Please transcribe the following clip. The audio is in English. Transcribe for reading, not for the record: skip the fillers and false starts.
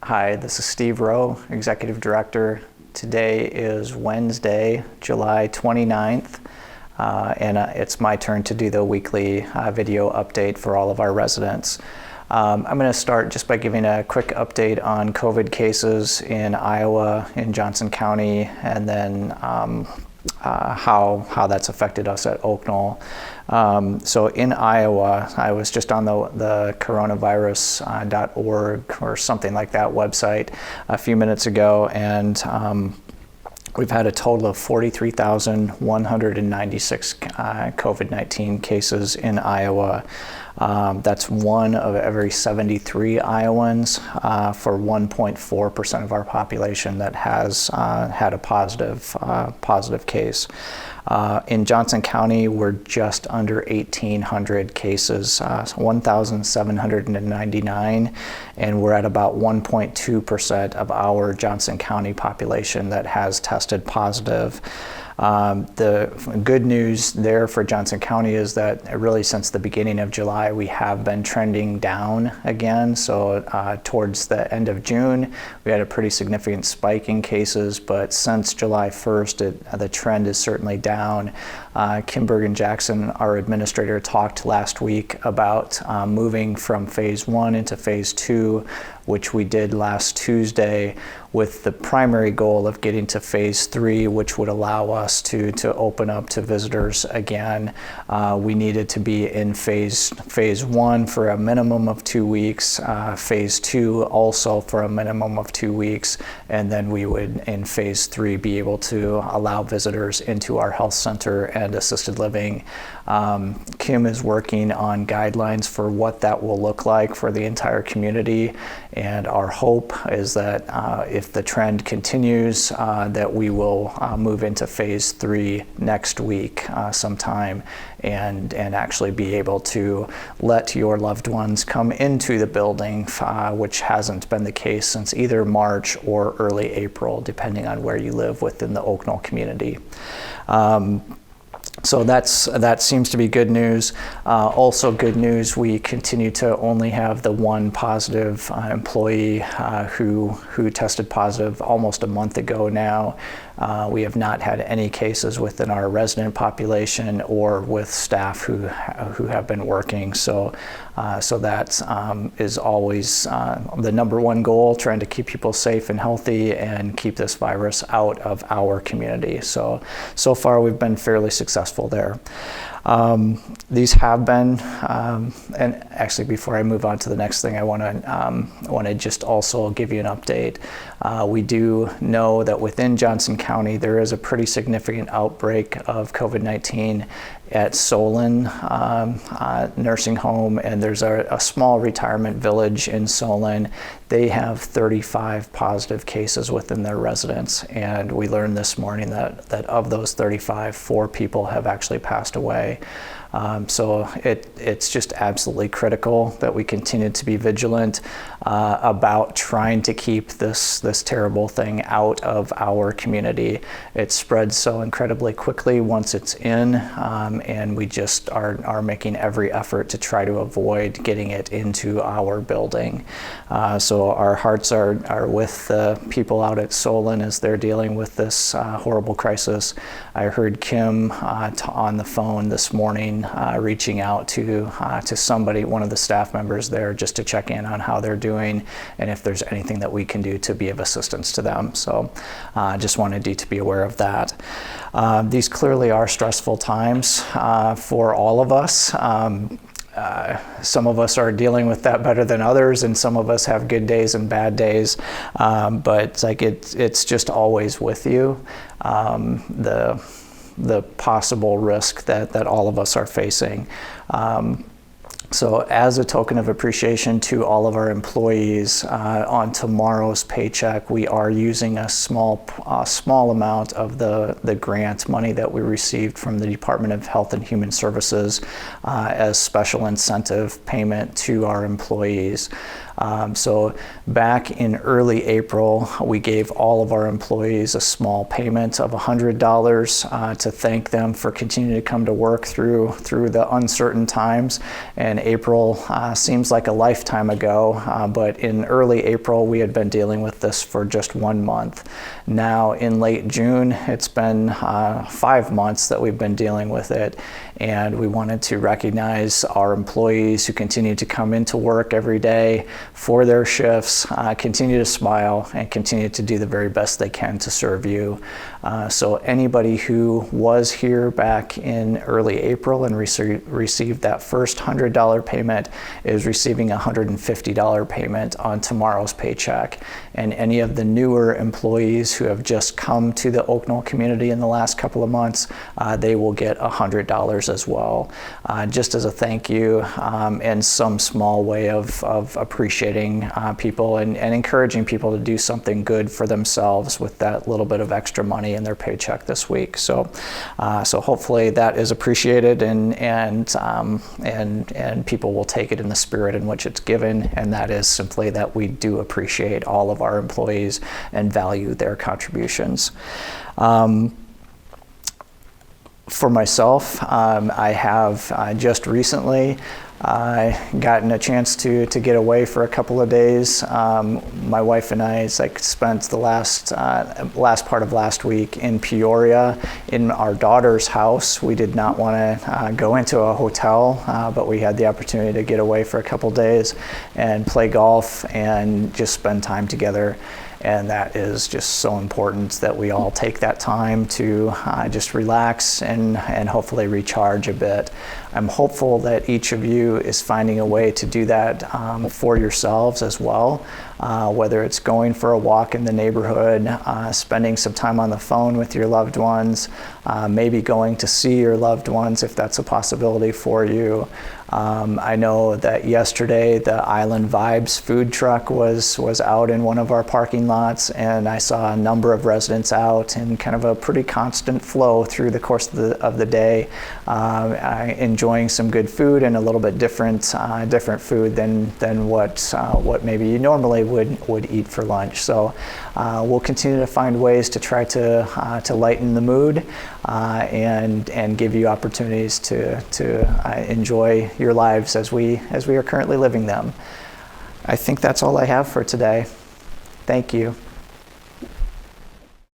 Hi, this is Steve Rowe, Executive Director. Today is Wednesday, July 29th, and it's my turn to do the weekly video update for all of our residents. I'm going to start just by giving a quick update on COVID cases in Iowa, in Johnson County, and then how that's affected us at Oaknoll. So in Iowa, I was just on the coronavirus.org or something like that website a few minutes ago, and we've had a total of 43,196 COVID-19 cases in Iowa. That's one of every 73 Iowans for 1.4% of our population that has had a positive case. In Johnson County, we're just under 1,800 cases, 1,799, and we're at about 1.2% of our Johnson County population that has tested positive. The good news there for Johnson County is that really since the beginning of July, we have been trending down again. So towards the end of June, we had a pretty significant spike in cases, but since July 1st, the trend is certainly down. Kim Bergen-Jackson, our administrator, talked last week about moving from phase 1 into phase 2, which we did last Tuesday, with the primary goal of getting to phase 3, which would allow us to open up to visitors again. We needed to be in phase 1 for a minimum of 2 weeks, phase 2 also for a minimum of 2 weeks, and then we would in phase 3 be able to allow visitors into our health center and assisted living. Kim is working on guidelines for what that will look like for the entire community, and our hope is that if the trend continues, that we will move into phase 3 next week sometime, and actually be able to let your loved ones come into the building, which hasn't been the case since either March or early April, depending on where you live within the Oaknoll community. So that seems to be good news. Also good news, we continue to only have the one positive employee who tested positive almost a month ago now. We have not had any cases within our resident population or with staff who have been working. So that is always the number one goal, trying to keep people safe and healthy and keep this virus out of our community. So far we've been fairly successful there. These have been, and actually before I move on to the next thing, I want to just also give you an update. We do know that within Johnson County there is a pretty significant outbreak of COVID-19 at Solon nursing home, and there's a small retirement village in Solon. They have 35 positive cases within their residents, and we learned this morning that of those 35, 4 people have actually passed away. So it's just absolutely critical that we continue to be vigilant about trying to keep this terrible thing out of our community. It spreads so incredibly quickly once it's in, and we just are making every effort to try to avoid getting it into our building. So our hearts are with the people out at Solon as they're dealing with this horrible crisis. I heard Kim on the phone this morning reaching out to somebody, one of the staff members there, just to check in on how they're doing and if there's anything that we can do to be of assistance to them. So just wanted you to be aware of that. These clearly are stressful times for all of us. Some of us are dealing with that better than others, and some of us have good days and bad days, but like it's just always with you. The possible risk that all of us are facing. So as a token of appreciation to all of our employees, on tomorrow's paycheck, we are using a small amount of the grant money that we received from the Department of Health and Human Services as special incentive payment to our employees. So back in early April, we gave all of our employees a small payment of $100 to thank them for continuing to come to work through the uncertain times. And April seems like a lifetime ago, but in early April, we had been dealing with this for just 1 month. Now in late June, it's been 5 months that we've been dealing with it, and we wanted to recognize our employees who continue to come into work every day for their shifts, continue to smile, and continue to do the very best they can to serve you. So anybody who was here back in early April and received that first $100 payment is receiving a $150 payment on tomorrow's paycheck. And any of the newer employees who have just come to the Oaknoll community in the last couple of months, they will get $100 as well, just as a thank you and some small way of appreciating people and encouraging people to do something good for themselves with that little bit of extra money in their paycheck this week. So hopefully that is appreciated and people will take it in the spirit in which it's given, and that is simply that we do appreciate all of our employees and value their contributions. For myself, I have just recently gotten a chance to get away for a couple of days. My wife and I spent the last part of last week in Peoria in our daughter's house. We did not want to go into a hotel, but we had the opportunity to get away for a couple days and play golf and just spend time together. And that is just so important that we all take that time to just relax and hopefully recharge a bit. I'm hopeful that each of you is finding a way to do that for yourselves as well, whether it's going for a walk in the neighborhood, spending some time on the phone with your loved ones, maybe going to see your loved ones if that's a possibility for you. I know that yesterday the Island Vibes food truck was out in one of our parking lots, and I saw a number of residents out in kind of a pretty constant flow through the course of the day, enjoying some good food and a little bit different food than what maybe you normally would eat for lunch. So we'll continue to find ways to try to lighten the mood and give you opportunities to enjoy your lives as we are currently living them. I think that's all I have for today. Thank you.